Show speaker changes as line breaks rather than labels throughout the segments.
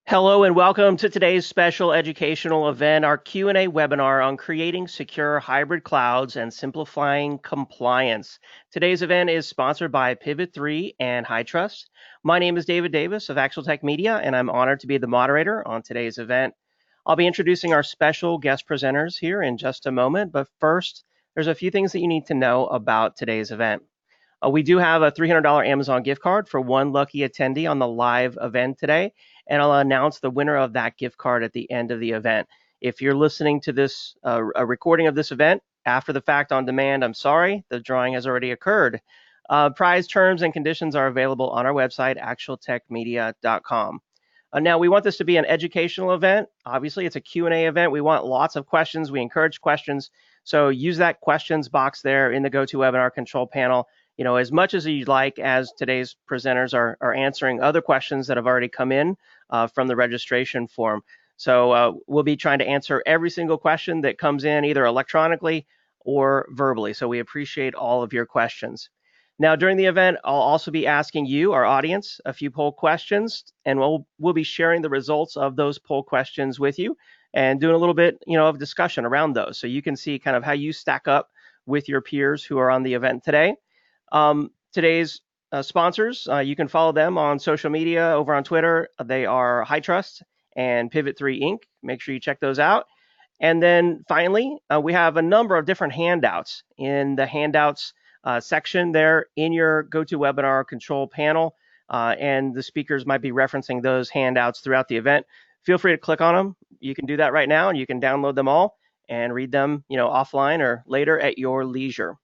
Hello and welcome to today's special educational event, our Q&A webinar on creating secure hybrid clouds and simplifying compliance. Today's event is sponsored by Pivot3 and HighTrust. My name is David Davis of Actual Tech Media, and I'm honored to be the moderator on today's event. I'll be introducing our special guest presenters here in just a moment, but first, there's a few things that you need to know about today's event. We do have a $300 Amazon gift card for one lucky attendee on the live event today, and I'll announce the winner of that gift card at the end of the event. If you're listening to this, a recording of this event after the fact on demand, I'm sorry, the drawing has already occurred. Prize terms and conditions are available on our website, actualtechmedia.com. Now, we want this to be an educational event. Obviously, it's a Q&A event. We want lots of questions. We encourage questions. So use that questions box there in the GoToWebinar control panel, as much as you'd like, as today's presenters are answering other questions that have already come in from the registration form. So we'll be trying to answer every single question that comes in, either electronically or verbally. So we appreciate all of your questions. Now, during the event, I'll also be asking you, our audience, a few poll questions, and we'll be sharing the results of those poll questions with you and doing a little bit, of discussion around those, so you can see kind of how you stack up with your peers who are on the event today. Today's sponsors, you can follow them on social media over on Twitter. They are HighTrust and Pivot3 Inc. Make sure you check those out. And then finally, we have a number of different handouts in the handouts section there in your GoToWebinar control panel, and the speakers might be referencing those handouts throughout the event. Feel free to click on them. You can do that right now, and you can download them all and read them, offline or later at your leisure.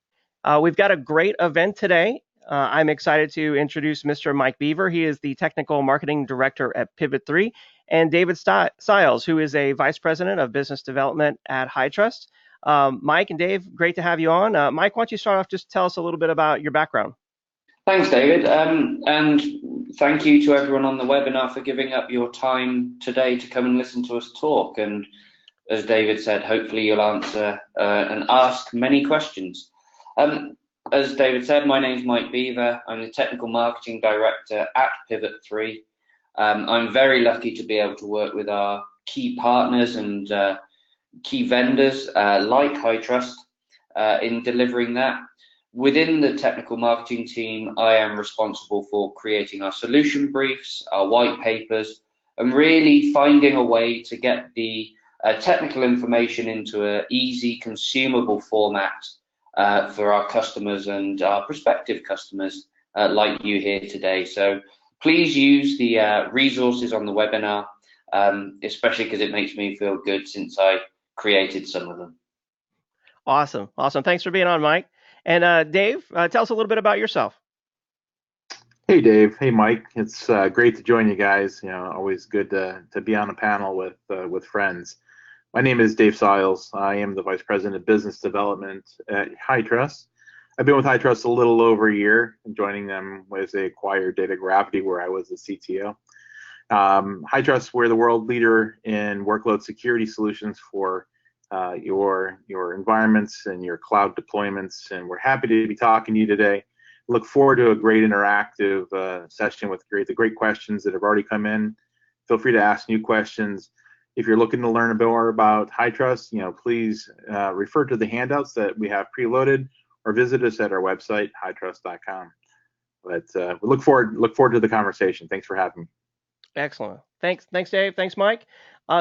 We've got a great event today. I'm excited to introduce Mr. Mike Beaver. He is the Technical Marketing Director at Pivot3, and David Stiles, who is a Vice President of Business Development at HighTrust. Mike and Dave, great to have you on. Mike, why don't you start off, just tell us a little bit about your background.
Thanks, David, and thank you to everyone on the webinar for giving up your time today to come and listen to us talk. And as David said, hopefully you'll answer and ask many questions. As David said, my name is Mike Beaver. I'm the Technical Marketing Director at Pivot3. I'm very lucky to be able to work with our key partners and key vendors like HighTrust in delivering that. Within the technical marketing team, I am responsible for creating our solution briefs, our white papers, and really finding a way to get the technical information into an easy, consumable format for our customers and our prospective customers like you here today. So please use the resources on the webinar, especially because it makes me feel good since I created some of them.
Awesome. Thanks for being on, Mike. And Dave, tell us a little bit about yourself.
Hey, Dave. Hey, Mike. It's great to join you guys. Always good to be on a panel with friends. My name is Dave Stiles. I am the Vice President of Business Development at HighTrust. I've been with HighTrust a little over a year, joining them as they acquired Data Gravity, where I was the CTO. HighTrust, we're the world leader in workload security solutions for your environments and your cloud deployments, and we're happy to be talking to you today. Look forward to a great interactive session with the great questions that have already come in. Feel free to ask new questions. If you're looking to learn more about HighTrust, please refer to the handouts that we have preloaded, or visit us at our website, hightrust.com. But we look forward to the conversation. Thanks for having me.
Excellent. Thanks, Dave. Thanks, Mike.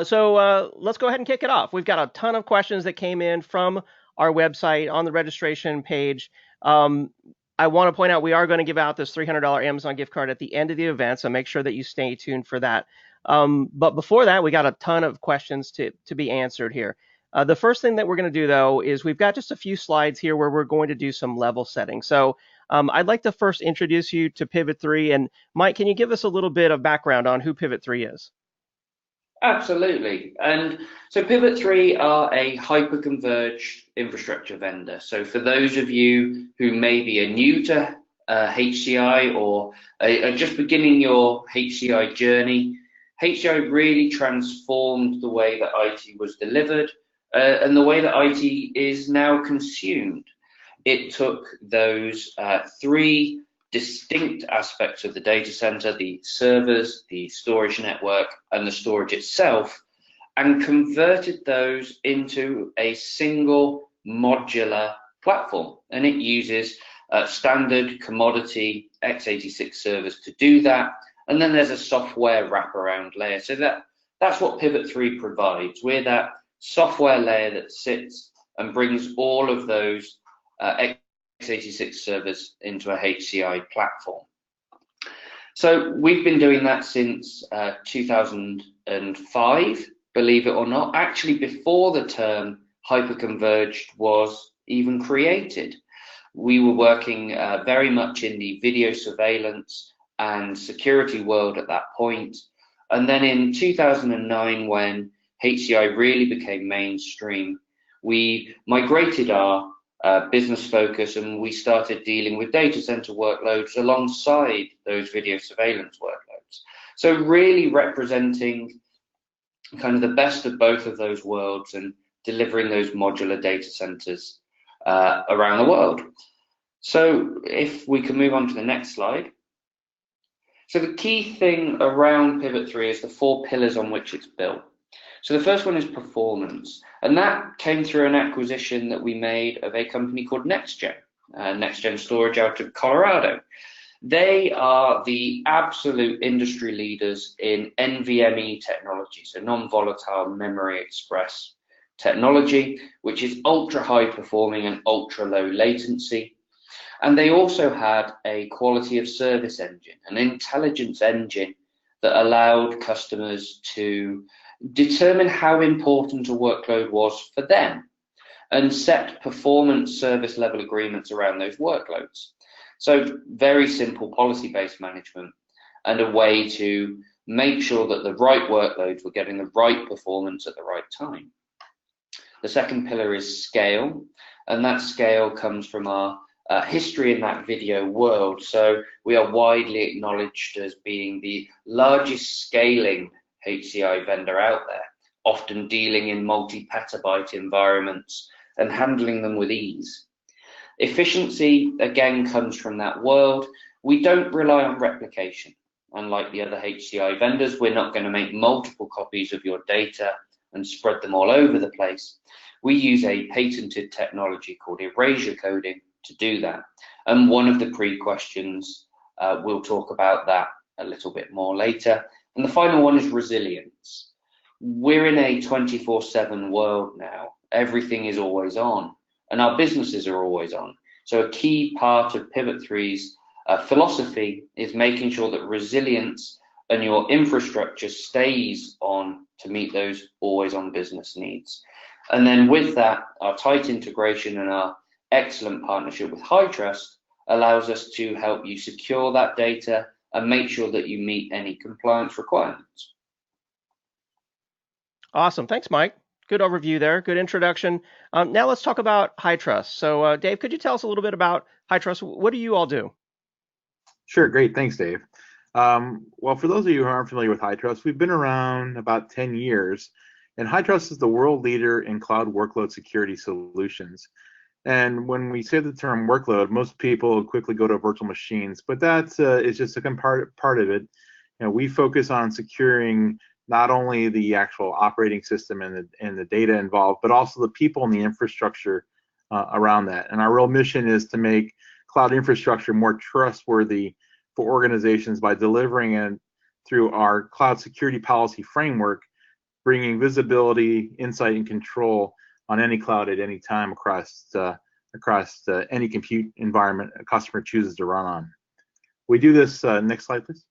So let's go ahead and kick it off. We've got a ton of questions that came in from our website on the registration page. I want to point out we are going to give out this $300 Amazon gift card at the end of the event, so make sure that you stay tuned for that. But before that, we got a ton of questions to be answered here. The first thing that we're going to do, though, is we've got just a few slides here where we're going to do some level setting. So I'd like to first introduce you to Pivot3. And Mike, can you give us a little bit of background on who Pivot3 is?
Absolutely. And so Pivot3 are a hyper-converged infrastructure vendor. So for those of you who maybe are new to HCI or are just beginning your HCI journey, HCI really transformed the way that IT was delivered and the way that IT is now consumed. It took those three distinct aspects of the data center, the servers, the storage network, and the storage itself, and converted those into a single modular platform. And it uses standard commodity x86 servers to do that. And then there's a software wraparound layer. So that's what Pivot 3 provides. We're that software layer that sits and brings all of those x86 servers into a HCI platform. So we've been doing that since 2005, believe it or not, actually before the term hyperconverged was even created. We were working very much in the video surveillance and security world at that point. And then in 2009, when HCI really became mainstream, we migrated our business focus and we started dealing with data center workloads alongside those video surveillance workloads. So really representing kind of the best of both of those worlds and delivering those modular data centers around the world. So if we can move on to the next slide. So the key thing around Pivot 3 is the 4 pillars on which it's built. So the first one is performance, and that came through an acquisition that we made of a company called NextGen, NextGen Storage out of Colorado. They are the absolute industry leaders in NVMe technology, so non-volatile memory express technology, which is ultra high performing and ultra low latency. And they also had a quality of service engine, an intelligence engine that allowed customers to determine how important a workload was for them and set performance service level agreements around those workloads. So very simple policy-based management and a way to make sure that the right workloads were getting the right performance at the right time. The second pillar is scale, and that scale comes from our history in that video world. So we are widely acknowledged as being the largest scaling HCI vendor out there, often dealing in multi-petabyte environments and handling them with ease. Efficiency, again, comes from that world. We don't rely on replication. Unlike the other HCI vendors, we're not going to make multiple copies of your data and spread them all over the place. We use a patented technology called erasure coding to do that. And one of the pre-questions, we'll talk about that a little bit more later. And the final one is resilience. We're in a 24/7 world now. Everything is always on, and our businesses are always on. So a key part of Pivot 3's philosophy is making sure that resilience and your infrastructure stays on to meet those always on business needs. And then with that, our tight integration and our excellent partnership with HITRUST allows us to help you secure that data and make sure that you meet any compliance requirements.
Awesome. Thanks, Mike. Good overview there. Good introduction. Now let's talk about HITRUST. So Dave, could you tell us a little bit about HITRUST? What do you all do?
Sure, great. Thanks, Dave. Well, for those of you who aren't familiar with HITRUST, we've been around about 10 years, and HITRUST is the world leader in cloud workload security solutions. And when we say the term workload, most people quickly go to virtual machines, but that is just a part of it. You know, we focus on securing not only the actual operating system and the data involved, but also the people and the infrastructure around that. And our real mission is to make cloud infrastructure more trustworthy for organizations by delivering it through our cloud security policy framework, bringing visibility, insight, and control on any cloud at any time across any compute environment a customer chooses to run on. We do this, next slide, please.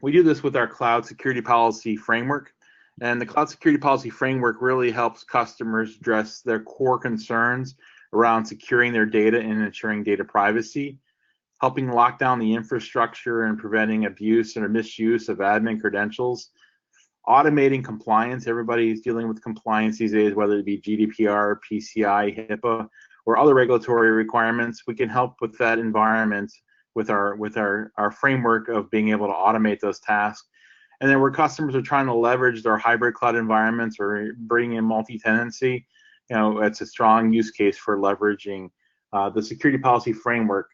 We do this with our cloud security policy framework. And the cloud security policy framework really helps customers address their core concerns around securing their data and ensuring data privacy, helping lock down the infrastructure and preventing abuse or misuse of admin credentials, automating compliance. Everybody's dealing with compliance these days, whether it be GDPR, PCI, HIPAA, or other regulatory requirements. We can help with that environment with our framework of being able to automate those tasks. And then where customers are trying to leverage their hybrid cloud environments or bring in multi-tenancy, you know, it's a strong use case for leveraging the security policy framework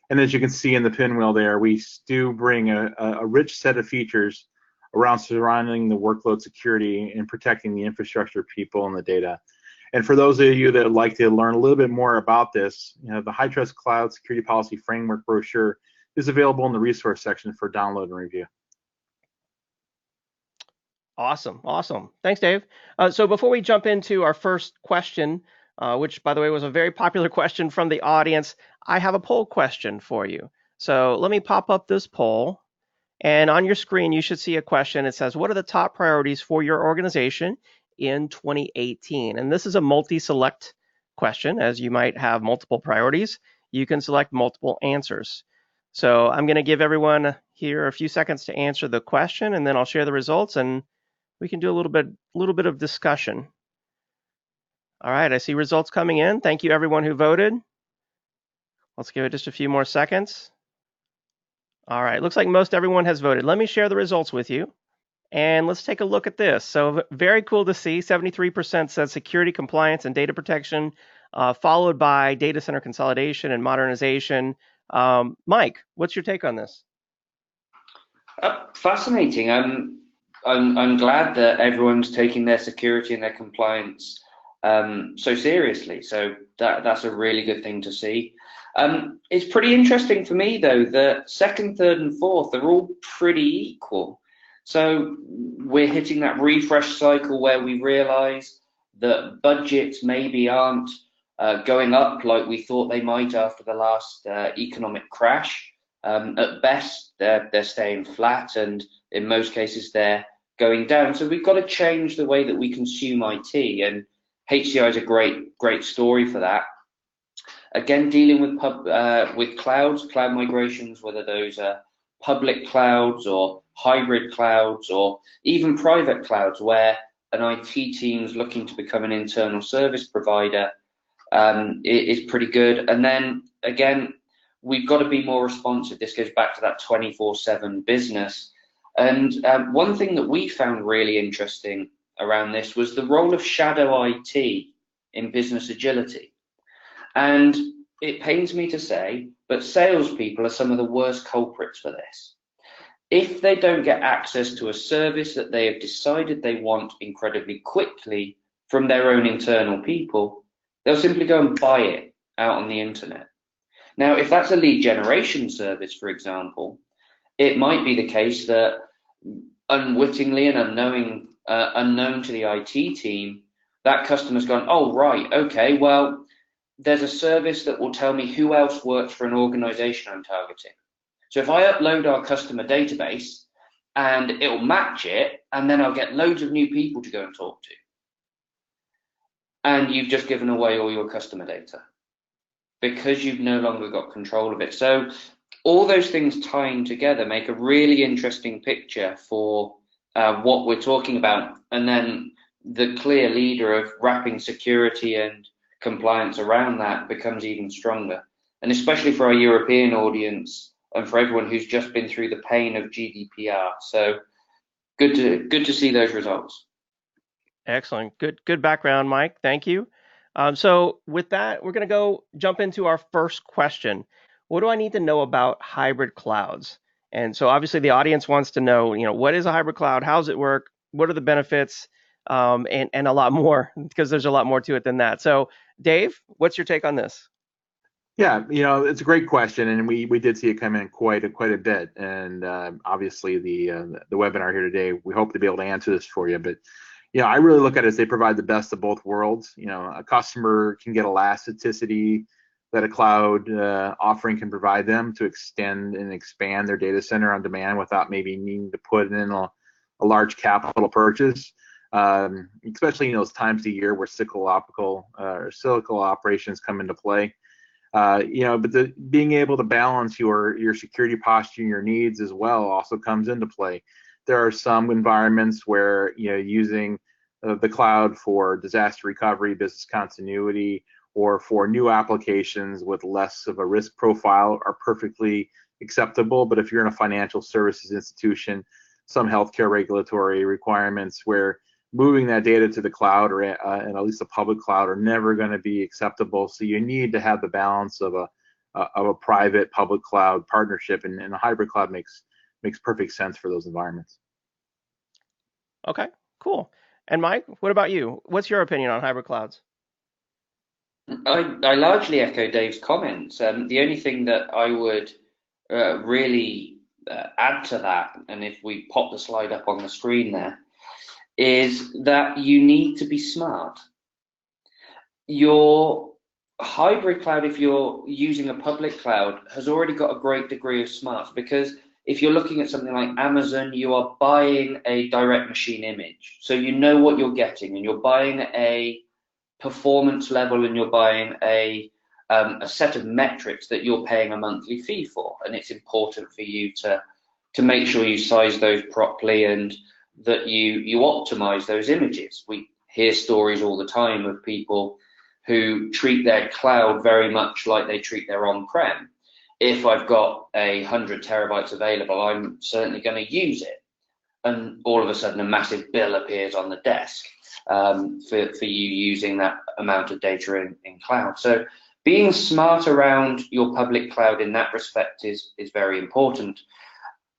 And as you can see in the pinwheel there, we do bring a rich set of features around surrounding the workload security and protecting the infrastructure, people, and the data. And for those of you that would like to learn a little bit more about this, the HITRUST Cloud Security Policy Framework brochure is available in the resource section for download and review.
Awesome, awesome. Thanks, Dave. So before we jump into our first question, which by the way was a very popular question from the audience, I have a poll question for you. So let me pop up this poll. And on your screen, you should see a question. It says, what are the top priorities for your organization in 2018? And this is a multi-select question, as you might have multiple priorities. You can select multiple answers. So I'm going to give everyone here a few seconds to answer the question, and then I'll share the results, and we can do a little bit of discussion. All right, I see results coming in. Thank you, everyone who voted. Let's give it just a few more seconds. All right, looks like most everyone has voted. Let me share the results with you. And let's take a look at this. So very cool to see. 73% said security, compliance, and data protection, followed by data center consolidation and modernization. Mike, what's your take on this?
Fascinating. I'm glad that everyone's taking their security and their compliance so seriously. So that's a really good thing to see. It's pretty interesting for me, though, that second, third, and fourth are all pretty equal. So we're hitting that refresh cycle where we realize that budgets maybe aren't going up like we thought they might after the last economic crash. At best, they're staying flat, and in most cases, they're going down. So we've got to change the way that we consume IT, and HCI is a great story for that. Again, dealing with clouds, cloud migrations, whether those are public clouds or hybrid clouds or even private clouds, where an IT team's looking to become an internal service provider, is pretty good. And then again, we've got to be more responsive. This goes back to that 24/7 business. And one thing that we found really interesting around this was the role of shadow IT in business agility. And it pains me to say, but salespeople are some of the worst culprits for this. If they don't get access to a service that they have decided they want incredibly quickly from their own internal people, they'll simply go and buy it out on the internet. Now, if that's a lead generation service, for example, it might be the case that unwittingly and unknown to the IT team, that customer's gone, oh, right, okay, well, there's a service that will tell me who else works for an organization I'm targeting. So if I upload our customer database, and it'll match it, and then I'll get loads of new people to go and talk to. And you've just given away all your customer data because you've no longer got control of it. So all those things tying together make a really interesting picture for what we're talking about. And then the clear leader of wrapping security and compliance around that becomes even stronger. And especially for our European audience and for everyone who's just been through the pain of GDPR. So good to see those results.
Excellent. Good background, Mike. Thank you. So with that, we're going to jump into our first question. What do I need to know about hybrid clouds? And so obviously the audience wants to know, what is a hybrid cloud? How does it work? What are the benefits? And a lot more, because there's a lot more to it than that. So Dave, what's your take on this?
Yeah, it's a great question, and we did see it come in quite a bit. And obviously the webinar here today, we hope to be able to answer this for you. But I really look at it as they provide the best of both worlds. A customer can get elasticity that a cloud offering can provide them to extend and expand their data center on demand without maybe needing to put in a large capital purchase. Especially in those times of the year where cyclical operations come into play. But being able to balance your security posture and your needs as well also comes into play. There are some environments where using the cloud for disaster recovery, business continuity, or for new applications with less of a risk profile are perfectly acceptable. But if you're in a financial services institution, some healthcare regulatory requirements where moving that data to the cloud or and at least the public cloud are never going to be acceptable. So you need to have the balance of of a private public cloud partnership, and a hybrid cloud makes perfect sense for those environments.
Okay, cool. And Mike, what about you? What's your opinion on hybrid clouds?
I largely echo Dave's comments. The only thing that I would really add to that, and if we pop the slide up on the screen there, is that you need to be smart. Your hybrid cloud, if you're using a public cloud, has already got a great degree of smarts, because if you're looking at something like Amazon, you are buying a direct machine image. So you know what you're getting, and you're buying a performance level, and you're buying a set of metrics that you're paying a monthly fee for. And it's important for you to make sure you size those properly and that you optimize those images. We hear stories all the time of people who treat their cloud very much like they treat their on-prem. If I've got 100 terabytes available, I'm certainly going to use it. And all of a sudden, a massive bill appears on the desk for you using that amount of data in cloud. So being smart around your public cloud in that respect is very important.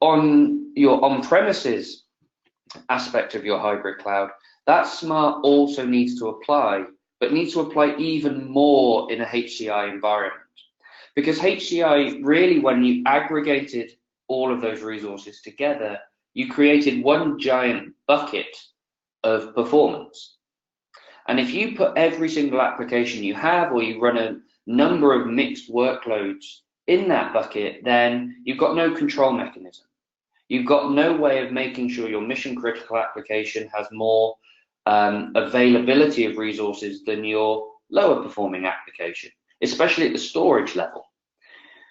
On your on-premises aspect of your hybrid cloud, that smart also needs to apply, but needs to apply even more in a HCI environment. Because HCI, really, when you aggregated all of those resources together, you created one giant bucket of performance. And if you put every single application you have, or you run a number of mixed workloads in that bucket, then you've got no control mechanism. You've got no way of making sure your mission critical application has more availability of resources than your lower performing application, especially at the storage level.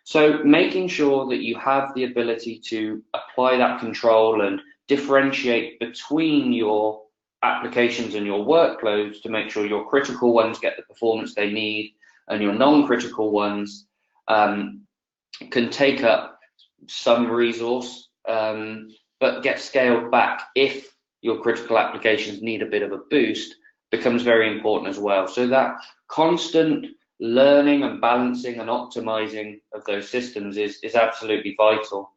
So making sure that you have the ability to apply that control and differentiate between your applications and your workloads to make sure your critical ones get the performance they need and your non-critical ones can take up some resource, but get scaled back if your critical applications need a bit of a boost, becomes very important as well. So that constant learning and balancing and optimizing of those systems is absolutely vital.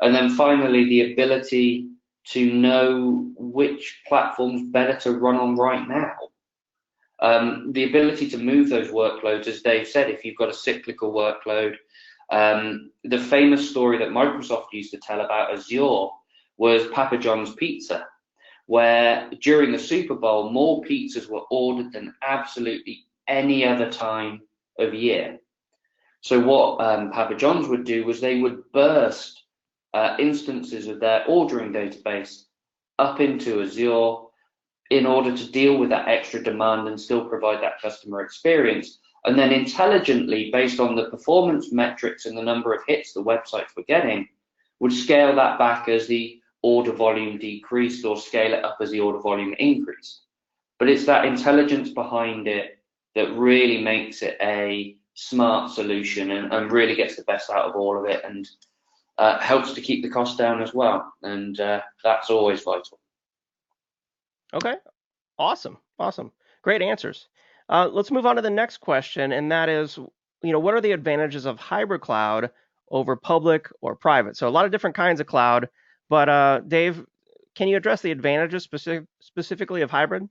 And then finally, the ability to know which platform's better to run on right now. The ability to move those workloads, as Dave said, if you've got a cyclical workload. The famous story that Microsoft used to tell about Azure was Papa John's Pizza, where during the Super Bowl, more pizzas were ordered than absolutely any other time of year. So what Papa John's would do was they would burst instances of their ordering database up into Azure in order to deal with that extra demand and still provide that customer experience. And then intelligently, based on the performance metrics and the number of hits the websites were getting, would scale that back as the order volume decreased, or scale it up as the order volume increased. But it's that intelligence behind it that really makes it a smart solution and really gets the best out of all of it, and helps to keep the cost down as well. And that's always vital.
Okay, awesome. Great answers. Let's move on to the next question, and that is, what are the advantages of hybrid cloud over public or private? So a lot of different kinds of cloud, but Dave, can you address the advantages specifically of hybrid?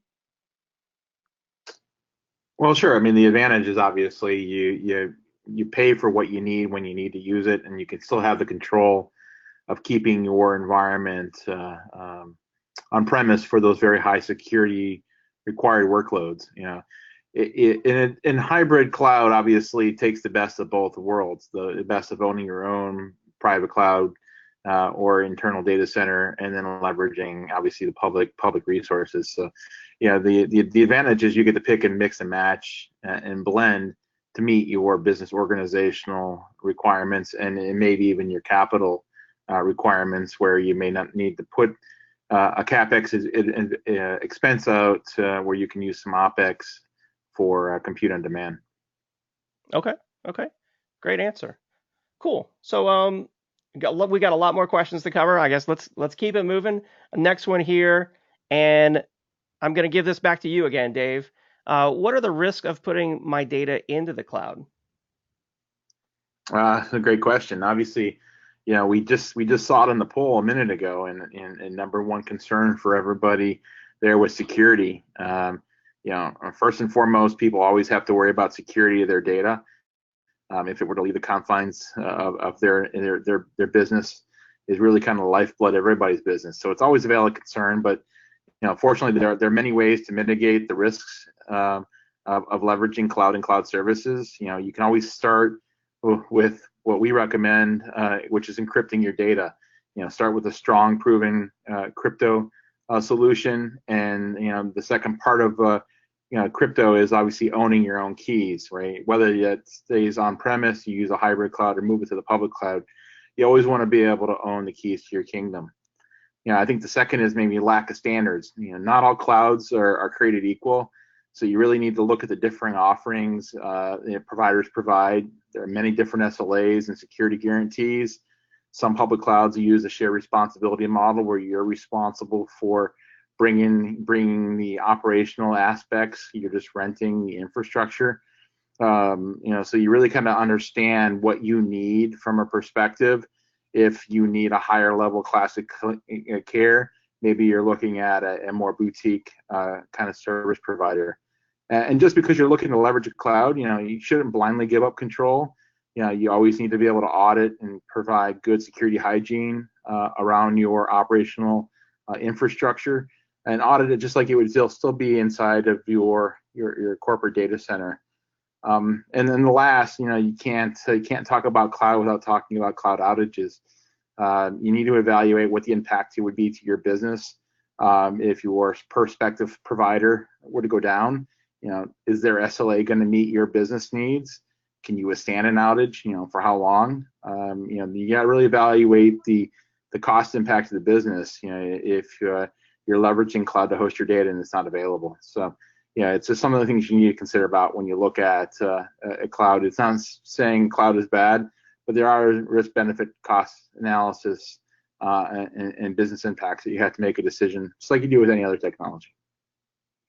Well, sure. I mean, the advantage is obviously you pay for what you need when you need to use it, and you can still have the control of keeping your environment on premise for those very high security required workloads. In hybrid cloud, obviously takes the best of both worlds, the best of owning your own private cloud or internal data center, and then leveraging obviously the public resources. So the advantage is you get to pick and mix and match and blend to meet your business organizational requirements, and maybe even your capital requirements, where you may not need to put a CapEx expense out, where you can use some OpEx for compute on demand.
Okay, great answer. Cool. So we got a lot more questions to cover. I guess let's keep it moving. Next one here, and I'm going to give this back to you again, Dave. What are the risks of putting my data into the cloud?
A great question. Obviously, we just saw it in the poll a minute ago, and number one concern for everybody there was security. First and foremost, people always have to worry about security of their data. If it were to leave the confines of their business, is really kind of the lifeblood of everybody's business. So it's always a valid concern, but fortunately, there are many ways to mitigate the risks of leveraging cloud and cloud services. You can always start with what we recommend, which is encrypting your data. Start with a strong, proven crypto solution, and the second part of crypto is obviously owning your own keys, right? Whether it stays on premise, you use a hybrid cloud, or move it to the public cloud, you always want to be able to own the keys to your kingdom. I think the second is maybe lack of standards. Not all clouds are created equal. So you really need to look at the differing offerings providers provide. There are many different SLAs and security guarantees. Some public clouds use a shared responsibility model where you're responsible for bringing the operational aspects. You're just renting the infrastructure. So you really kind of understand what you need from a perspective. If you need a higher level classic care, maybe you're looking at a more boutique kind of service provider. And just because you're looking to leverage a cloud, you shouldn't blindly give up control. You always need to be able to audit and provide good security hygiene around your operational infrastructure, and audit it just like it would still be inside of your corporate data center. And then the last, you can't talk about cloud without talking about cloud outages. You need to evaluate what the impact would be to your business if your prospective provider were to go down. Is their SLA going to meet your business needs? Can you withstand an outage? For how long? You got to really evaluate the cost impact of the business. If you're leveraging cloud to host your data and it's not available. So it's just some of the things you need to consider about when you look at a cloud. It's not saying cloud is bad, but there are risk benefit cost analysis and business impacts that you have to make a decision, just like you do with any other technology.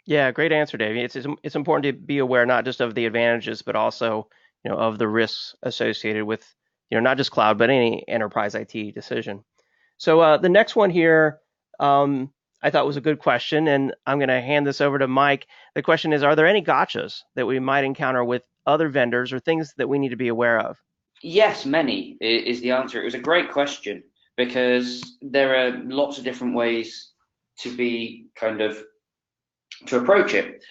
Yeah, great answer, Dave. It's important to be aware not just of the advantages, but also of the risks associated with not just cloud, but any enterprise IT decision. So the next one here, I thought was a good question, and I'm going to hand this over to Mike. The question is, are there any gotchas that we might encounter with other vendors or things that we need to be aware of?
Yes, many is the answer. It was a great question because there are lots of different ways to approach it.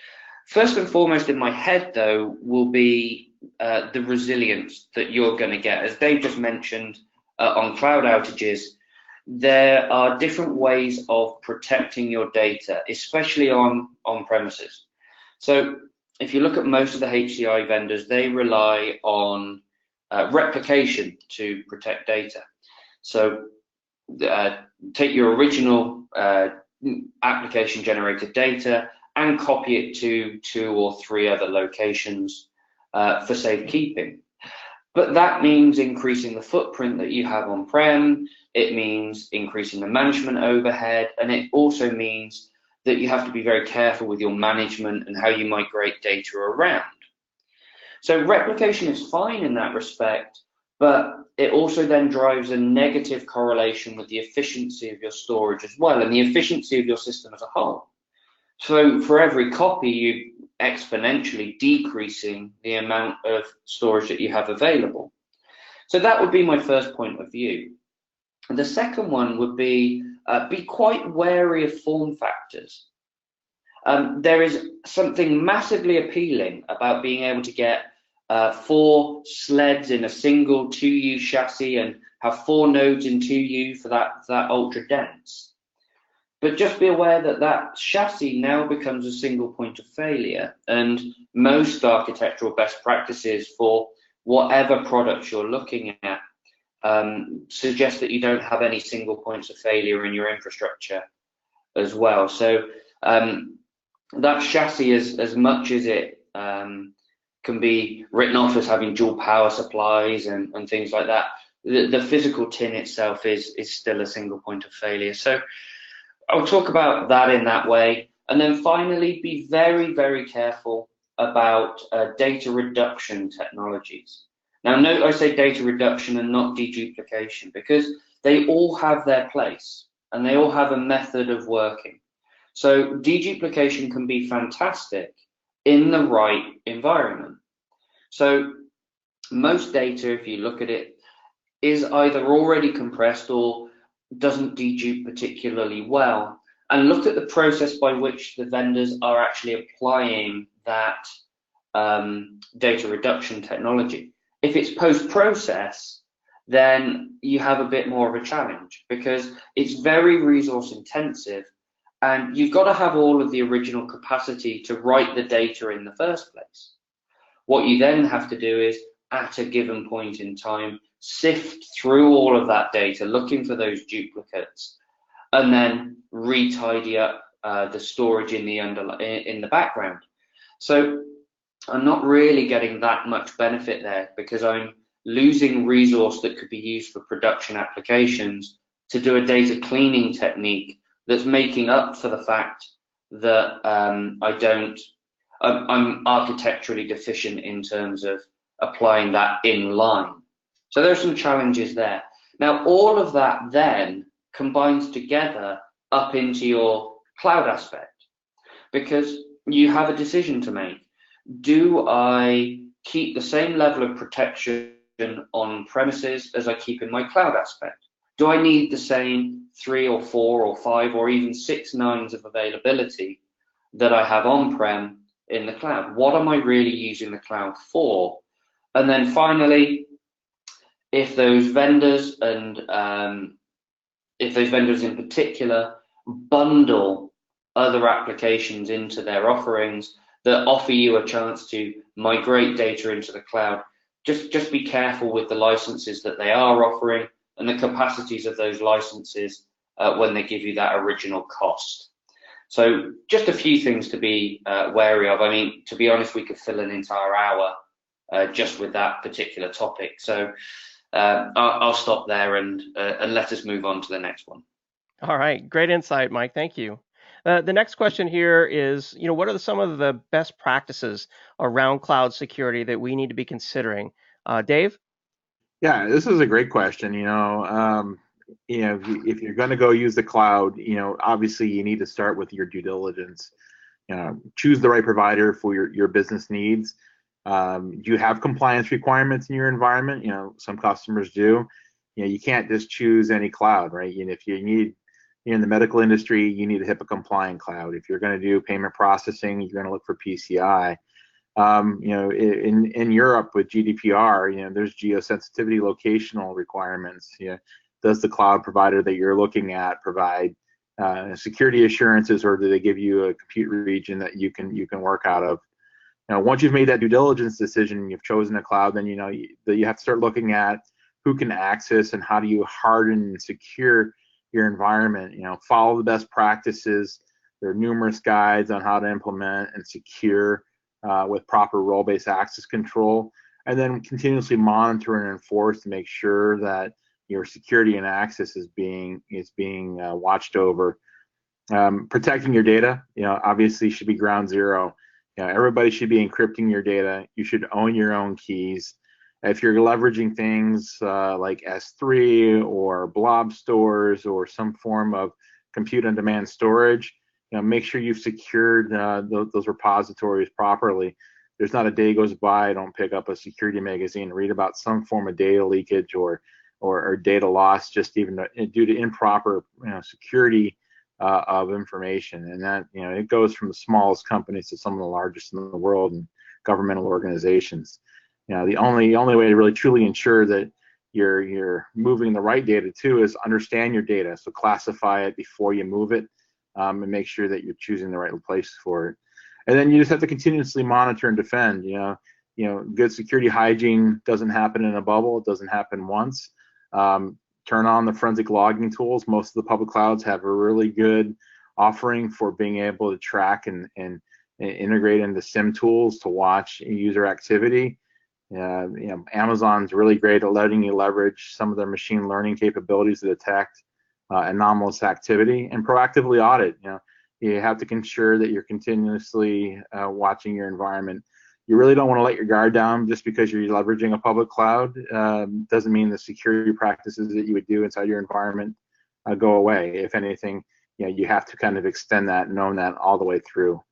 First and foremost in my head, though, will be the resilience that you're going to get. As Dave just mentioned, on cloud outages, there are different ways of protecting your data, especially on premises. So if you look at most of the HCI vendors, they rely on replication to protect data. So take your original application generated data and copy it to 2 or 3 other locations for safekeeping. But that means increasing the footprint that you have on-prem, it means increasing the management overhead, and it also means that you have to be very careful with your management and how you migrate data around. So replication is fine in that respect, but it also then drives a negative correlation with the efficiency of your storage as well, and the efficiency of your system as a whole. So for every copy, you exponentially decreasing the amount of storage that you have available. So that would be my first point of view. The second one would be quite wary of form factors. There is something massively appealing about being able to get 4 sleds in a single 2U chassis and have 4 nodes in 2U for that ultra dense. But just be aware that that chassis now becomes a single point of failure, and most architectural best practices for whatever products you're looking at suggest that you don't have any single points of failure in your infrastructure as well. So that chassis, as much as it can be written off as having dual power supplies and things like that, the physical tin itself is still a single point of failure. So I'll talk about that in that way. And then finally, be very, very careful about data reduction technologies. Now, note I say data reduction and not deduplication, because they all have their place and they all have a method of working. So deduplication can be fantastic in the right environment. So most data, if you look at it, is either already compressed or doesn't dedupe particularly well. And look at the process by which the vendors are actually applying that data reduction technology. If it's post-process, then you have a bit more of a challenge, because it's very resource intensive and you've got to have all of the original capacity to write the data in the first place. What you then have to do is, at a given point in time, sift through all of that data, looking for those duplicates, and then retidy up the storage in the background. So I'm not really getting that much benefit there, because I'm losing resource that could be used for production applications to do a data cleaning technique that's making up for the fact that I'm architecturally deficient in terms of applying that in line. So there are some challenges there. Now, all of that then combines together up into your cloud aspect, because you have a decision to make. Do I keep the same level of protection on premises as I keep in my cloud aspect? Do I need the same 3 or 4 or 5 or even 6 nines of availability that I have on-prem in the cloud? What am I really using the cloud for? And then finally, if those vendors and if those vendors in particular bundle other applications into their offerings that offer you a chance to migrate data into the cloud, just be careful with the licenses that they are offering and the capacities of those licenses when they give you that original cost. So just a few things to be wary of. I mean, to be honest, we could fill an entire hour just with that particular topic. So I'll stop there and let us move on to the next one.
All right, great insight, Mike. Thank you. The next question here is, what are some of the best practices around cloud security that we need to be considering? Dave?
Yeah, this is a great question. If you're going to go use the cloud, obviously you need to start with your due diligence. Choose the right provider for your business needs. Do you have compliance requirements in your environment? Some customers do. You can't just choose any cloud, right? If you need, in the medical industry, you need a HIPAA compliant cloud. If you're going to do payment processing, you're going to look for PCI. In Europe with GDPR, there's geosensitivity locational requirements. Does the cloud provider that you're looking at provide security assurances, or do they give you a compute region that you can work out of? Once you've made that due diligence decision and you've chosen a cloud, then you have to start looking at who can access and how do you harden and secure your environment. Follow the best practices. There are numerous guides on how to implement and secure with proper role-based access control, and then continuously monitor and enforce to make sure that your security and access is being watched over. Protecting your data, obviously should be ground zero. Everybody should be encrypting your data. You should own your own keys. If you're leveraging things like S3 or blob stores or some form of compute on demand storage, make sure you've secured those repositories properly. There's not a day goes by I don't pick up a security magazine and read about some form of data leakage or data loss, just even due to improper security of information. And that it goes from the smallest companies to some of the largest in the world and governmental organizations. The only way to really truly ensure that you're moving the right data too is understand your data. So classify it before you move it. And make sure that you're choosing the right place for it. And then you just have to continuously monitor and defend. Good security hygiene doesn't happen in a bubble. It doesn't happen once. Turn on the forensic logging tools. Most of the public clouds have a really good offering for being able to track and integrate into SIM tools to watch user activity. Amazon's really great at letting you leverage some of their machine learning capabilities to detect anomalous activity and proactively audit. You have to ensure that you're continuously watching your environment. you really don't want to let your guard down just because you're leveraging a public cloud. Doesn't mean the security practices that you would do inside your environment go away. If anything, you have to kind of extend that, knowing that all the way through.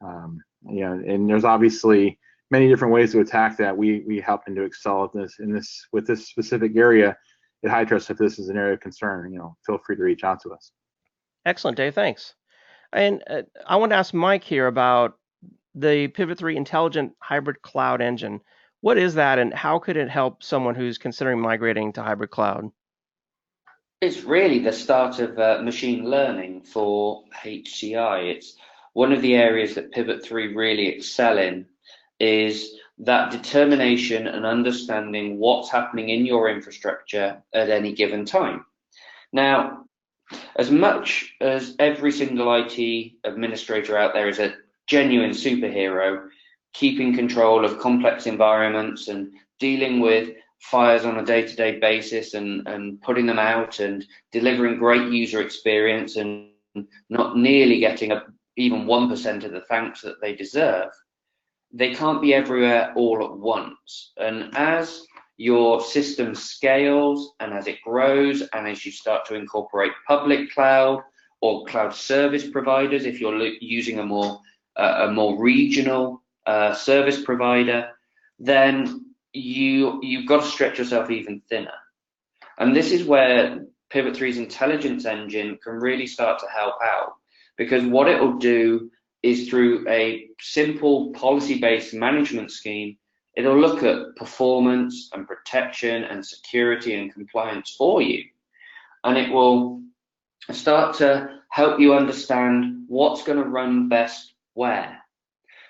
And there's obviously many different ways to attack that. We happen to excel at this with this specific area at High Trust. If this is an area of concern, feel free to reach out to us.
Excellent, Dave. Thanks. And I want to ask Mike here about the Pivot3 Intelligent Hybrid Cloud Engine. What is that, and how could it help someone who's considering migrating to hybrid cloud?
It's really the start of machine learning for HCI. It's one of the areas that Pivot3 really excel in, is that determination and understanding what's happening in your infrastructure at any given time. Now, as much as every single IT administrator out there is a genuine superhero, keeping control of complex environments and dealing with fires on a day-to-day basis and putting them out and delivering great user experience and not nearly getting even 1% of the thanks that they deserve, they can't be everywhere all at once. And as your system scales and as it grows, and as you start to incorporate public cloud or cloud service providers, if you're using a more regional service provider, then you've got to stretch yourself even thinner. And this is where Pivot3's intelligence engine can really start to help out, because what it will do is, through a simple policy-based management scheme, it'll look at performance and protection and security and compliance for you. And it will start to help you understand what's going to run best where.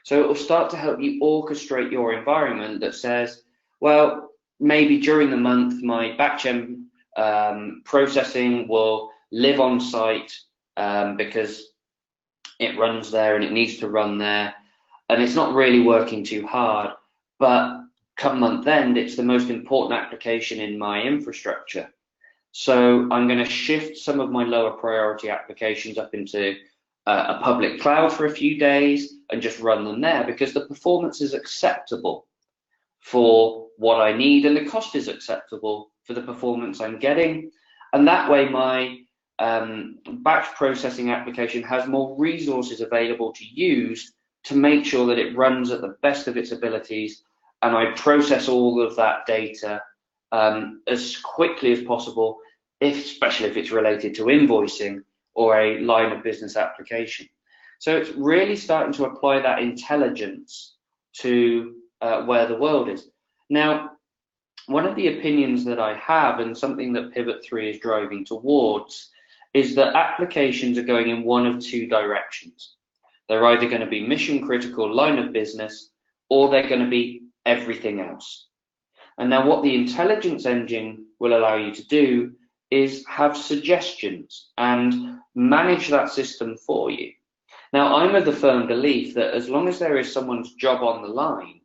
So it will start to help you orchestrate your environment that says, well, maybe during the month, my backend processing will live on site because it runs there and it needs to run there. And it's not really working too hard. But come month end, it's the most important application in my infrastructure. So I'm going to shift some of my lower priority applications up into a public cloud for a few days and just run them there, because the performance is acceptable for what I need and the cost is acceptable for the performance I'm getting. And that way my batch processing application has more resources available to use to make sure that it runs at the best of its abilities, and I process all of that data as quickly as possible, especially if it's related to invoicing or a line of business application. So it's really starting to apply that intelligence to where the world is. Now, one of the opinions that I have, and something that Pivot3 is driving towards, is that applications are going in one of two directions. They're either going to be mission critical line of business, or they're going to be everything else. And now what the intelligence engine will allow you to do is have suggestions and manage that system for you. Now, I'm of the firm belief that as long as there is someone's job on the line,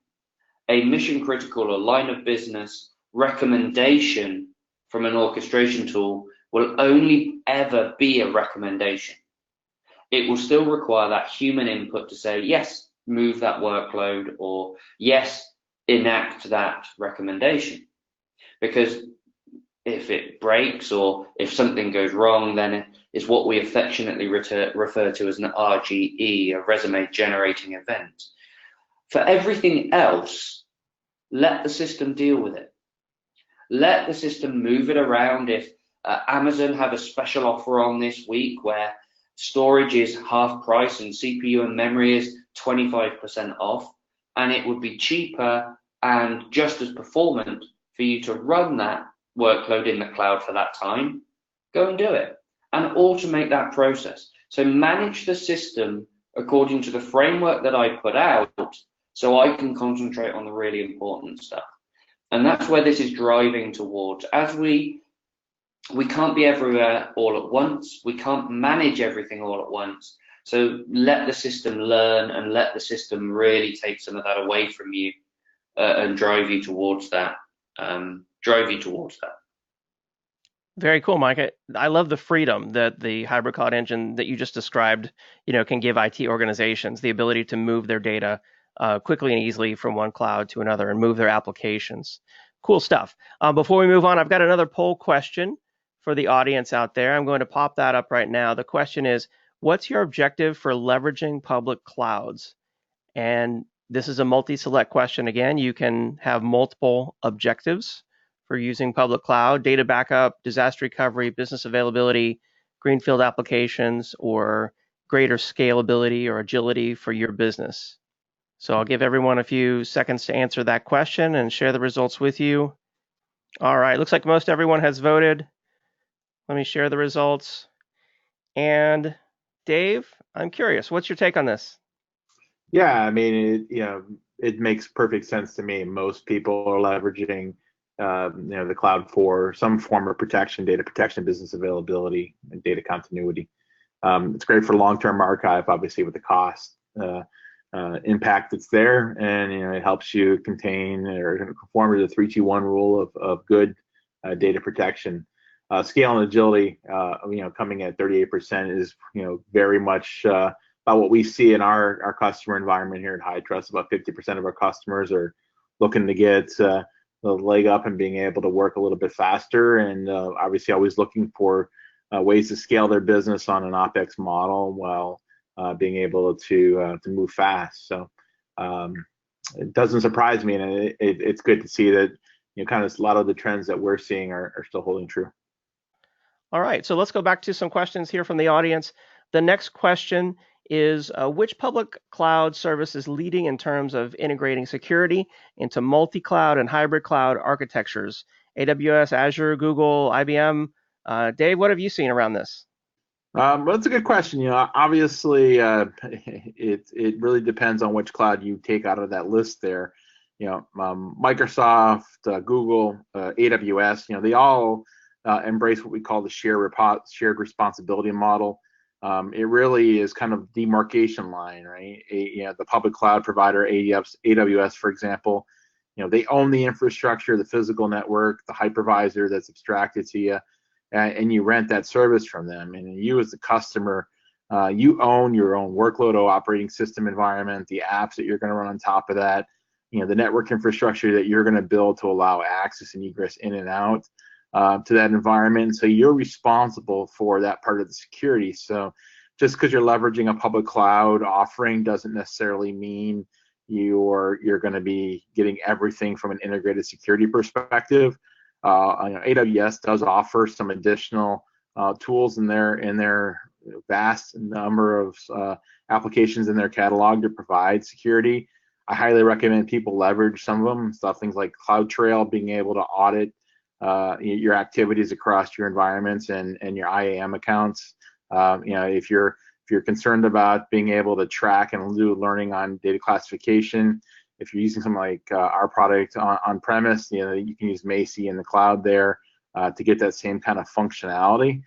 a mission critical or line of business recommendation from an orchestration tool will only ever be a recommendation. It will still require that human input to say, yes, move that workload, or yes, enact that recommendation. Because if it breaks or if something goes wrong, then it's what we affectionately refer to as an RGE, a resume generating event. For everything else, let the system deal with it. Let the system move it around. If Amazon have a special offer on this week where storage is half price and CPU and memory is 25% off, and it would be cheaper and just as performant for you to run that workload in the cloud for that time, go and do it and automate that process. So manage the system according to the framework that I put out, so I can concentrate on the really important stuff. And that's where this is driving towards. As we can't be everywhere all at once. We can't manage everything all at once. So let the system learn and let the system really take some of that away from you and drive you towards that.
Very cool, Mike. I love the freedom that the hybrid cloud engine that you just described, can give IT organizations, the ability to move their data quickly and easily from one cloud to another and move their applications. Cool stuff. Before we move on, I've got another poll question for the audience out there. I'm going to pop that up right now. The question is, what's your objective for leveraging public clouds? And this is a multi-select question again. You can have multiple objectives for using public cloud: data backup, disaster recovery, business availability, greenfield applications, or greater scalability or agility for your business. So I'll give everyone a few seconds to answer that question and share the results with you. All right, looks like most everyone has voted. Let me share the results. And Dave, I'm curious, what's your take on this?
Yeah, I mean, it makes perfect sense to me. Most people are leveraging, the cloud for some form of protection, data protection, business availability, and data continuity. It's great for long-term archive, obviously, with the cost impact that's there, and it helps you contain or conform to the 3-2-1 rule of good data protection. Scale and agility, coming at 38% is very much about what we see in our customer environment here at High Trust. About 50% of our customers are looking to get the leg up and being able to work a little bit faster, and obviously always looking for ways to scale their business on an OpEx model while being able to move fast. So it doesn't surprise me, and it's good to see that kind of a lot of the trends that we're seeing are still holding true.
All right, so let's go back to some questions here from the audience. The next question is, which public cloud service is leading in terms of integrating security into multi-cloud and hybrid cloud architectures? AWS, Azure, Google, IBM. Dave, what have you seen around this?
Well, that's a good question. Obviously, it really depends on which cloud you take out of that list there. Microsoft, Google, AWS. They all embrace what we call the shared responsibility model. It really is kind of demarcation line, right? The public cloud provider, AWS, for example, they own the infrastructure, the physical network, the hypervisor that's abstracted to you, and you rent that service from them. And you, as the customer, you own your own workload or operating system environment, the apps that you're going to run on top of that, the network infrastructure that you're going to build to allow access and egress in and out to that environment. So you're responsible for that part of the security. So just because you're leveraging a public cloud offering doesn't necessarily mean you're going to be getting everything from an integrated security perspective. AWS does offer some additional tools in their vast number of applications in their catalog to provide security. I highly recommend people leverage some of them. Things like CloudTrail, being able to audit your activities across your environments and your IAM accounts. If you're concerned about being able to track and do learning on data classification, if you're using something like our product on premise, you can use Macie in the cloud there to get that same kind of functionality.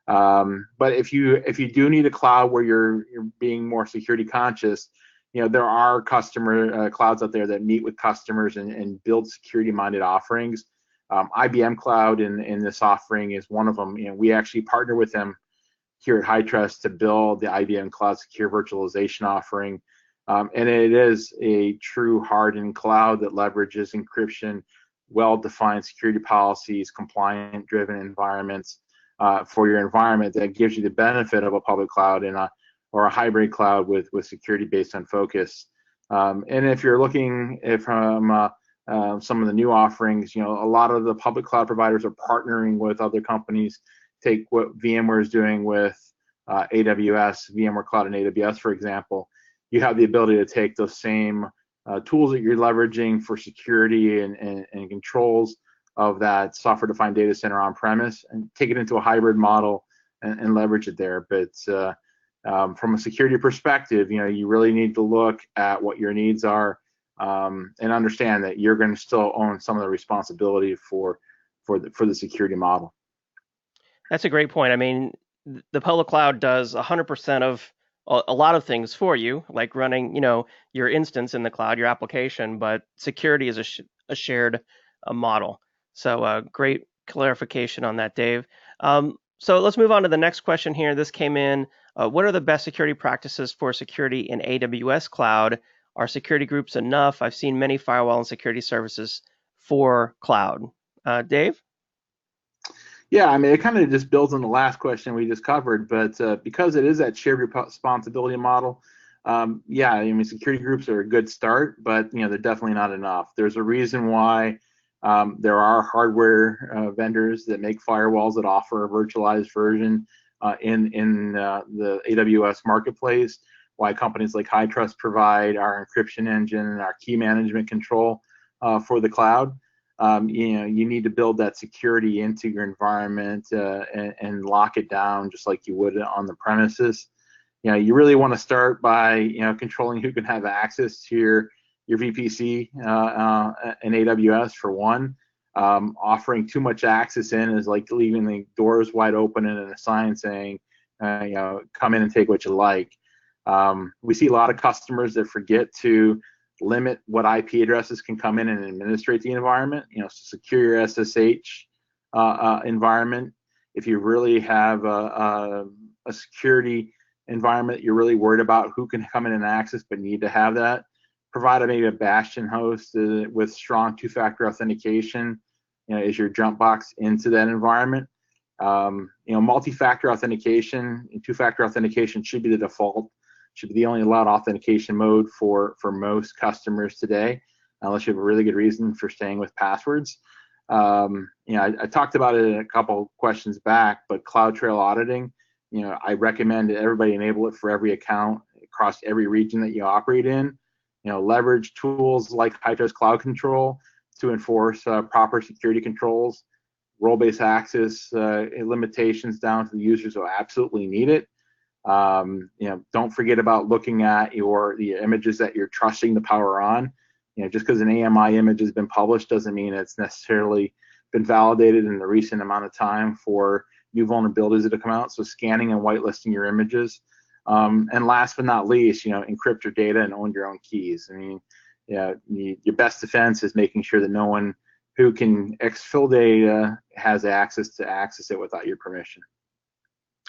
But if you do need a cloud where you're being more security conscious, there are customer clouds out there that meet with customers and build security-minded offerings. IBM Cloud in this offering is one of them. We actually partner with them here at High Trust to build the IBM Cloud Secure Virtualization offering. And it is a true hardened cloud that leverages encryption, well-defined security policies, compliant-driven environments for your environment that gives you the benefit of a public cloud or a hybrid cloud with security based on focus. And if you're looking from some of the new offerings, a lot of the public cloud providers are partnering with other companies. Take what VMware is doing with AWS, VMware Cloud and AWS, for example. You have the ability to take those same tools that you're leveraging for security and controls of that software-defined data center on-premise and take it into a hybrid model and leverage it there. But from a security perspective, you really need to look at what your needs are and understand that you're going to still own some of the responsibility for the security model.
That's a great point. I mean, the public cloud does 100% of a lot of things for you, like running, your instance in the cloud, your application, but security is a shared model. So great clarification on that, Dave. So let's move on to the next question here. This came in, what are the best security practices for security in AWS cloud? Are security groups enough? I've seen many firewall and security services for cloud. Dave?
Yeah, I mean, it kind of just builds on the last question we just covered, but because it is that shared responsibility model, yeah, I mean, security groups are a good start, but they're definitely not enough. There's a reason why there are hardware vendors that make firewalls that offer a virtualized version in the AWS marketplace. Why companies like HighTrust provide our encryption engine and our key management control for the cloud. You need to build that security into your environment and lock it down just like you would on the premises. You really want to start by controlling who can have access to your VPC in AWS for one. Offering too much access in is like leaving the doors wide open and a sign saying, come in and take what you like. We see a lot of customers that forget to limit what IP addresses can come in and administrate the environment. So secure your SSH environment. If you really have a security environment you're really worried about who can come in and access but need to have that, provide maybe a bastion host with strong two-factor authentication as your jump box into that environment. Multi-factor authentication and two-factor authentication should be the default, should be the only allowed authentication mode for most customers today, unless you have a really good reason for staying with passwords. I talked about it in a couple questions back, but CloudTrail auditing, I recommend that everybody enable it for every account across every region that you operate in. Leverage tools like HighTrust Cloud Control to enforce proper security controls, role-based access limitations down to the users who absolutely need it. Don't forget about looking at the images that you're trusting the power on. Just because an AMI image has been published doesn't mean it's necessarily been validated in the recent amount of time for new vulnerabilities that have come out. So scanning and whitelisting your images. And last but not least, encrypt your data and own your own keys. I mean, your best defense is making sure that no one who can exfil data has access it without your permission.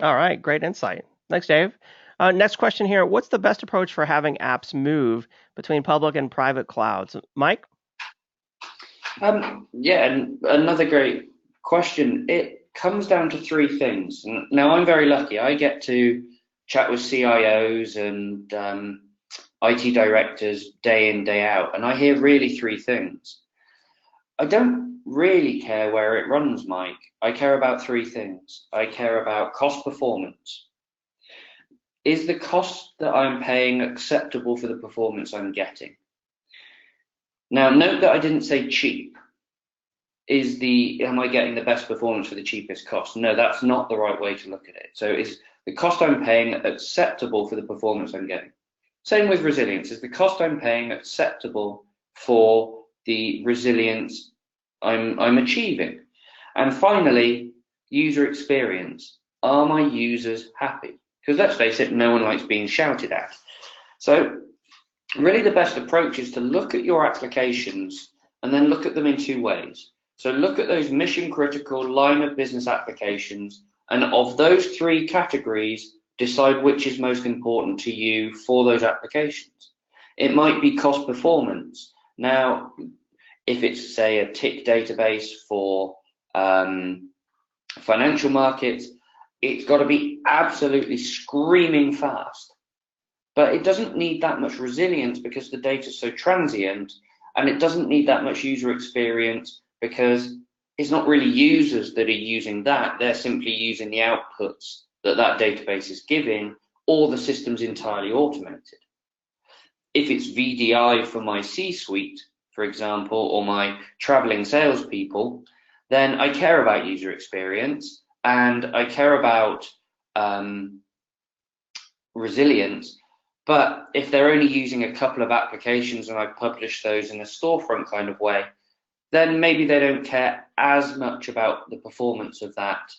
All right, great insight. Thanks, Dave. Next question here. What's the best approach for having apps move between public and private clouds? Mike?
Yeah, and another great question. It comes down to three things. Now, I'm very lucky. I get to chat with CIOs and IT directors day in, day out, and I hear really three things. I don't really care where it runs, Mike. I care about three things. I care about cost performance. Is the cost that I'm paying acceptable for the performance I'm getting? Now, note that I didn't say cheap. Am I getting the best performance for the cheapest cost? No, that's not the right way to look at it. So is the cost I'm paying acceptable for the performance I'm getting? Same with resilience. Is the cost I'm paying acceptable for the resilience I'm achieving? And finally, user experience. Are my users happy? Because let's face it, no one likes being shouted at. So really the best approach is to look at your applications and then look at them in two ways. So look at those mission critical line of business applications, and of those three categories, decide which is most important to you for those applications. It might be cost performance. Now, if it's, say, a tick database for financial markets, it's got to be absolutely screaming fast. But it doesn't need that much resilience because the data is so transient, and it doesn't need that much user experience because it's not really users that are using that. They're simply using the outputs that database is giving, or the system's entirely automated. If it's VDI for my C-suite, for example, or my traveling salespeople, then I care about user experience and I care about resilience. But if they're only using a couple of applications and I publish those in a storefront kind of way, then maybe they don't care as much about the performance of that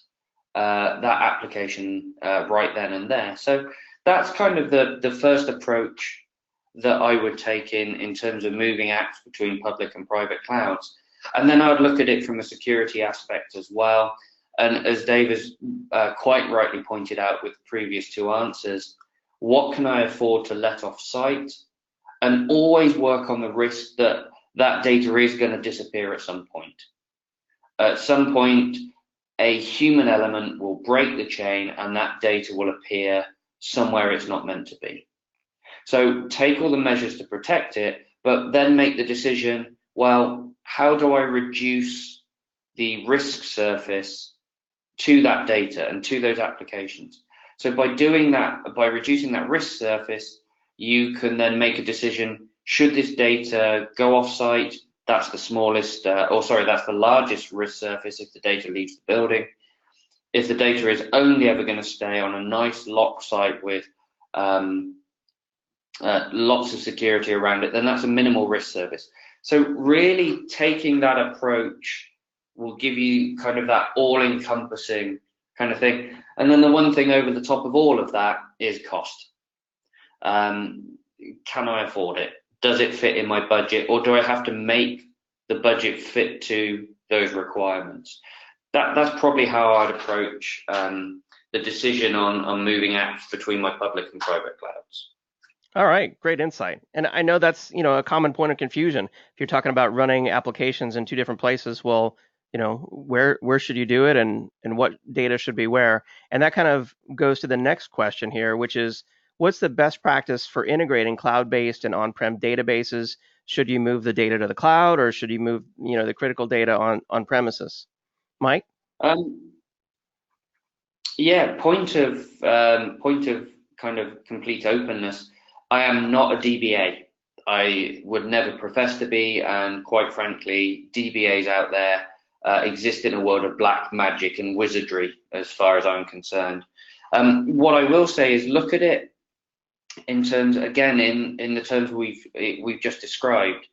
application right then and there. So that's kind of the first approach that I would take in terms of moving apps between public and private clouds. And then I would look at it from a security aspect as well. And as Dave has quite rightly pointed out with the previous two answers, what can I afford to let off site? and always work on the risk that that data is going to disappear at some point. At some point, a human element will break the chain and that data will appear somewhere it's not meant to be. So take all the measures to protect it, but then make the decision, well, how do I reduce the risk surface to that data and to those applications? So by doing that, by reducing that risk surface, you can then make a decision, should this data go off-site? That's the smallest, that's the largest risk surface if the data leaves the building. If the data is only ever going to stay on a nice lock site with lots of security around it, then that's a minimal risk surface. So really taking that approach will give you kind of that all-encompassing kind of thing. And then the one thing over the top of all of that is cost. Can I afford it? Does it fit in my budget, or do I have to make the budget fit to those requirements? That's probably how I'd approach the decision on moving apps between my public and private clouds.
All right, great insight. And I know that's, a common point of confusion. If you're talking about running applications in two different places, well, where should you do it, and what data should be where? And that kind of goes to the next question here, which is, what's the best practice for integrating cloud-based and on-prem databases? Should you move the data to the cloud, or should you move, the critical data on premises? Mike?
Yeah, point of kind of complete openness. I am not a DBA. I would never profess to be, and quite frankly, DBAs out there exist in a world of black magic and wizardry, as far as I'm concerned. What I will say is, look at it in terms, again, in the terms we've just described.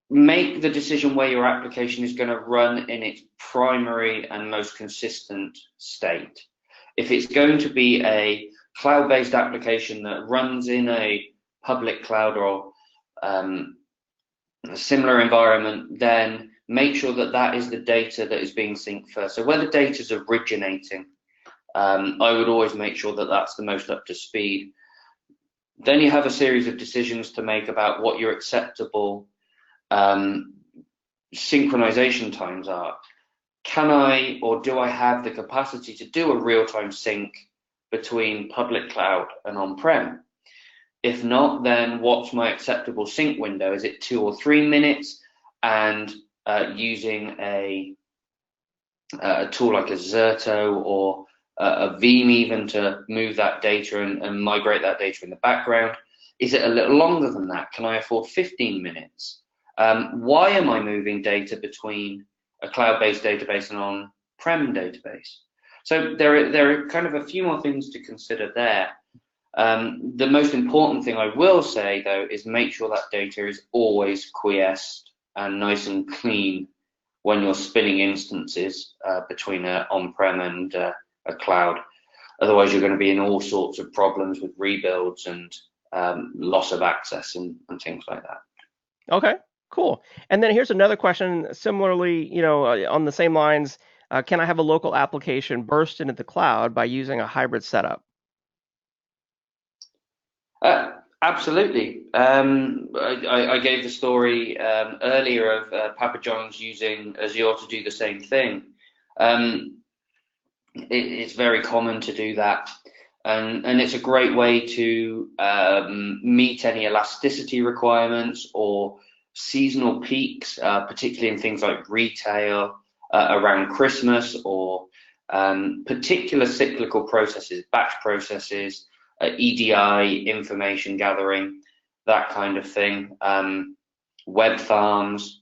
Make the decision where your application is going to run in its primary and most consistent state. If it's going to be a cloud-based application that runs in a public cloud or a similar environment, then make sure that that is the data that is being synced first. So where the data is originating, I would always make sure that that's the most up to speed. Then you have a series of decisions to make about what your acceptable synchronization times are. Can I, or do I have the capacity to do a real-time sync between public cloud and on-prem? If not, then what's my acceptable sync window? Is it 2 or 3 minutes? And using a tool like a Zerto or a Veeam even to move that data and migrate that data in the background. Is it a little longer than that? Can I afford 15 minutes? Why am I moving data between a cloud-based database and on-prem database? So there are kind of a few more things to consider there. The most important thing I will say, though, is make sure that data is always quiesced and nice and clean when you're spinning instances between an on-prem and a cloud. Otherwise, you're going to be in all sorts of problems with rebuilds and loss of access and things like that.
Okay, cool. And then here's another question, similarly, on the same lines. Can I have a local application burst into the cloud by using a hybrid setup?
Absolutely. I gave the story earlier of Papa John's using Azure to do the same thing. It's very common to do that, and it's a great way to meet any elasticity requirements or seasonal peaks, particularly in things like retail around Christmas, or particular cyclical processes, batch processes, EDI, information gathering, that kind of thing. Web farms,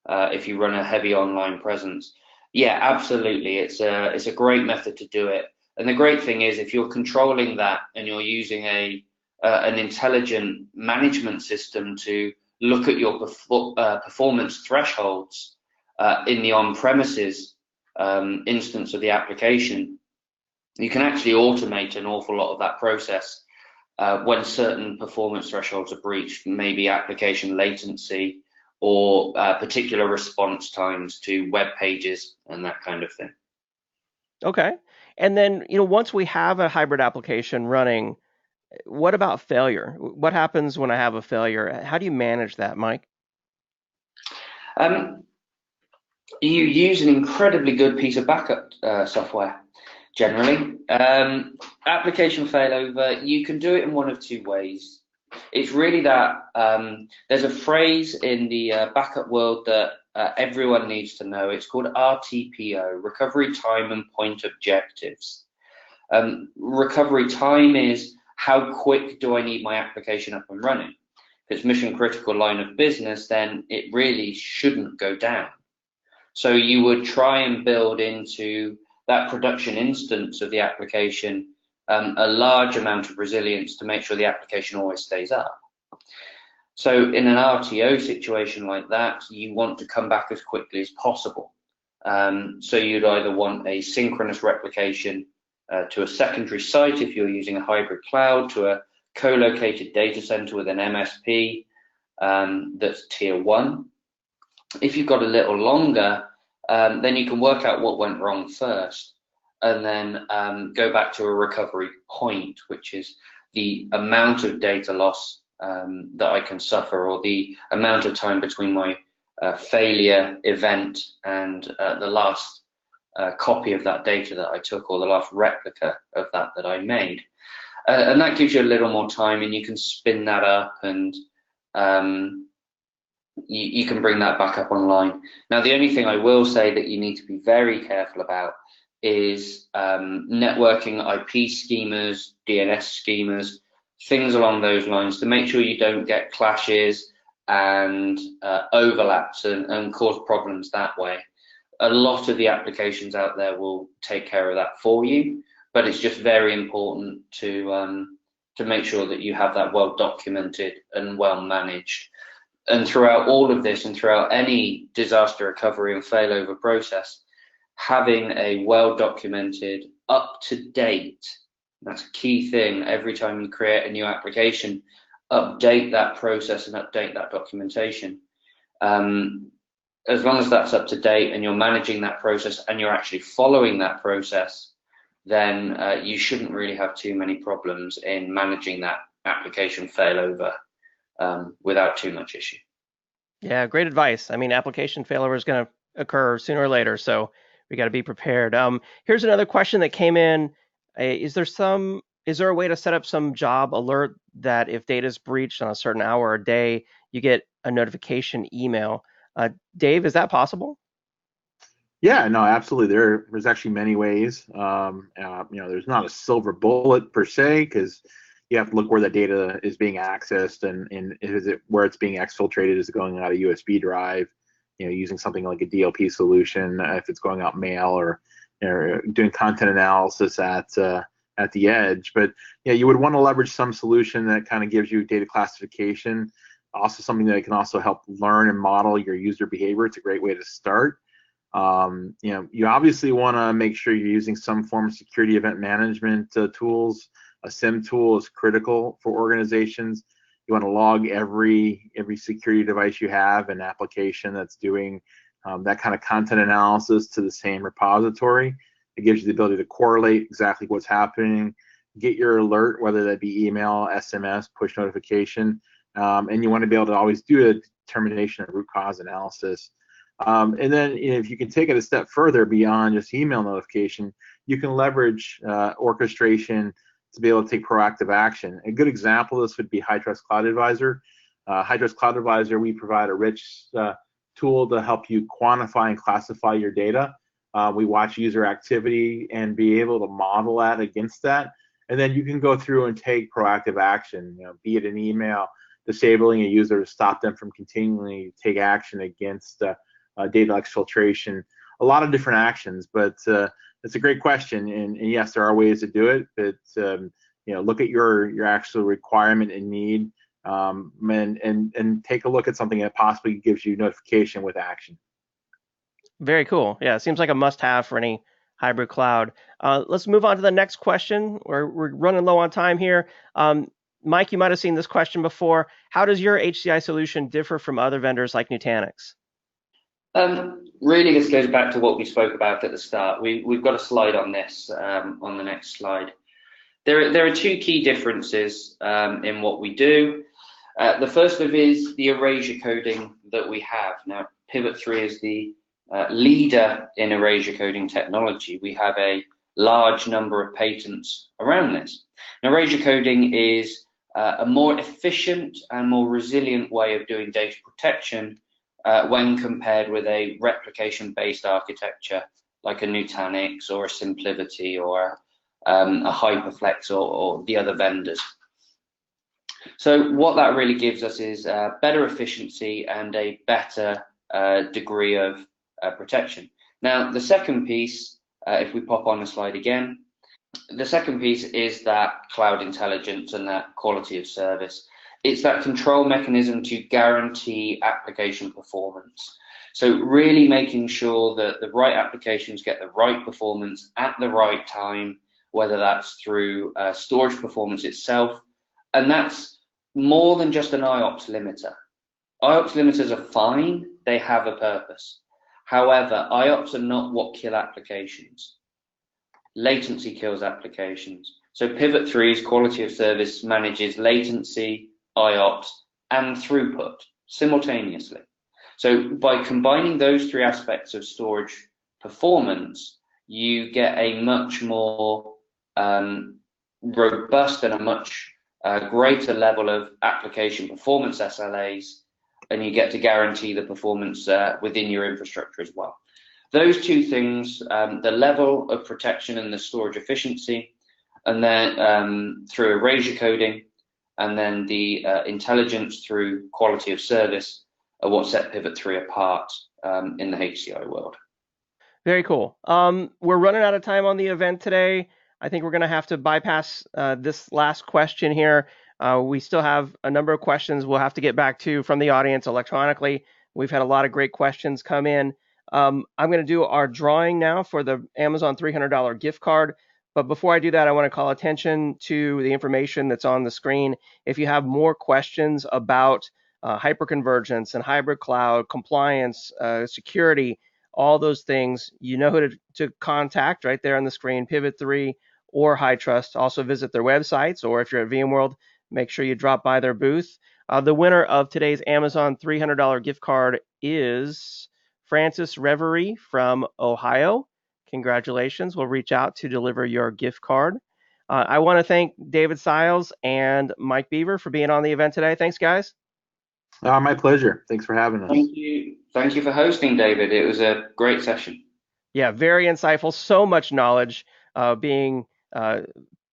if you run a heavy online presence. Yeah, absolutely. It's a great method to do it. And the great thing is, if you're controlling that and you're using an intelligent management system to look at your performance thresholds in the on-premises instance of the application, you can actually automate an awful lot of that process when certain performance thresholds are breached, maybe application latency or particular response times to web pages and that kind of thing.
Okay. And then, once we have a hybrid application running, What about failure? What happens when I have a failure? How do you manage that, Mike?
Um, you use an incredibly good piece of backup software, generally. Application failover, you can do it in one of two ways. It's really that there's a phrase in the backup world that everyone needs to know. It's called RTPO, Recovery Time and Point Objectives. Recovery time is how quick do I need my application up and running? If it's mission critical line of business, then it really shouldn't go down. So you would try and build into that production instance of the application a large amount of resilience to make sure the application always stays up. So in an RTO situation like that, you want to come back as quickly as possible. So you'd either want a synchronous replication to a secondary site if you're using a hybrid cloud, to a co-located data center with an MSP that's tier 1. If you've got a little longer, then you can work out what went wrong first, and then go back to a recovery point, which is the amount of data loss that I can suffer, or the amount of time between my failure event and the last copy of that data that I took, or the last replica of that I made. And that gives you a little more time, and you can spin that up, and you can bring that back up online. Now, the only thing I will say that you need to be very careful about is networking IP schemas, DNS schemas, things along those lines, to make sure you don't get clashes and overlaps and cause problems that way. A lot of the applications out there will take care of that for you, but it's just very important to make sure that you have that well documented and well managed. And throughout all of this, and throughout any disaster recovery and failover process, having a well documented, up to date, that's a key thing. Every time you create a new application, update that process and update that documentation. As long as that's up to date and you're managing that process and you're actually following that process, then you shouldn't really have too many problems in managing that application failover without too much issue.
Yeah, great advice. I mean, application failover is going to occur sooner or later, so we got to be prepared. Here's another question that came in. Is there a way to set up some job alert that if data is breached on a certain hour or day, you get a notification email? Dave, is that possible?
Yeah, no, absolutely. There's actually many ways. There's not a silver bullet per se, because you have to look where the data is being accessed, and is it where it's being exfiltrated? Is it going out a USB drive? Using something like a DLP solution, if it's going out mail, or doing content analysis at the edge. But yeah, you would want to leverage some solution that kind of gives you data classification. Also, something that can also help learn and model your user behavior. It's a great way to start. You obviously want to make sure you're using some form of security event management tools. A SIM tool is critical for organizations. You want to log every security device you have, an application that's doing that kind of content analysis to the same repository. It gives you the ability to correlate exactly what's happening, get your alert, whether that be email, SMS, push notification, and you want to be able to always do a determination of root cause analysis. And then if you can take it a step further beyond just email notification, you can leverage orchestration to be able to take proactive action. A good example of this would be HITRUST Cloud Advisor. HITRUST Cloud Advisor, we provide a rich tool to help you quantify and classify your data. We watch user activity and be able to model that against that. And then you can go through and take proactive action, be it an email, disabling a user to stop them from continuing to take action against data exfiltration. A lot of different actions, but it's a great question. And yes, there are ways to do it, but look at your actual requirement and need, and take a look at something that possibly gives you notification with action.
Very cool. Yeah, it seems like a must-have for any hybrid cloud. Let's move on to the next question. We're running low on time here. Mike, you might have seen this question before. How does your HCI solution differ from other vendors like Nutanix?
Really, this goes back to what we spoke about at the start. We've got a slide on this on the next slide. There are two key differences in what we do. The first of is the erasure coding that we have. Now, Pivot 3 is the leader in erasure coding technology. We have a large number of patents around this. Now, erasure coding is a more efficient and more resilient way of doing data protection when compared with a replication-based architecture like a Nutanix or a SimpliVity or a Hyperflex or the other vendors. So what that really gives us is better efficiency and a better degree of protection. Now, the second piece, if we pop on the slide again, the second piece is that cloud intelligence and that quality of service. It's that control mechanism to guarantee application performance. So really making sure that the right applications get the right performance at the right time, whether that's through storage performance itself. And that's more than just an IOPS limiter. IOPS limiters are fine, they have a purpose. However, IOPS are not what kill applications. Latency kills applications. So Pivot 3's quality of service manages latency, IOPS, and throughput simultaneously. So by combining those three aspects of storage performance, you get a much more robust and a much greater level of application performance SLAs, and you get to guarantee the performance within your infrastructure as well. Those two things, the level of protection and the storage efficiency, and then through erasure coding, and then the intelligence through quality of service are what set Pivot 3 apart in the HCI world.
Very cool. We're running out of time on the event today. I think we're going to have to bypass this last question here. We still have a number of questions we'll have to get back to from the audience electronically. We've had a lot of great questions come in. I'm going to do our drawing now for the Amazon $300 gift card. But before I do that, I want to call attention to the information that's on the screen. If you have more questions about hyperconvergence and hybrid cloud, compliance, security, all those things, you know who to contact right there on the screen, Pivot 3 or HITRUST. Also visit their websites, or if you're at VMworld, make sure you drop by their booth. The winner of today's Amazon $300 gift card is Francis Reverie from Ohio. Congratulations. We'll reach out to deliver your gift card. I want to thank David Siles and Mike Beaver for being on the event today. Thanks, guys.
My pleasure. Thanks for having us.
Thank you. Thank you for hosting, David. It was a great session.
Yeah, very insightful. So much knowledge being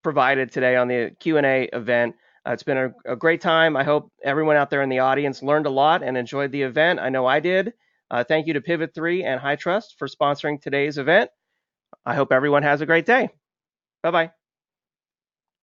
provided today on the Q&A event. It's been a great time. I hope everyone out there in the audience learned a lot and enjoyed the event. I know I did. Thank you to Pivot 3 and HITRUST for sponsoring today's event. I hope everyone has a great day. Bye-bye.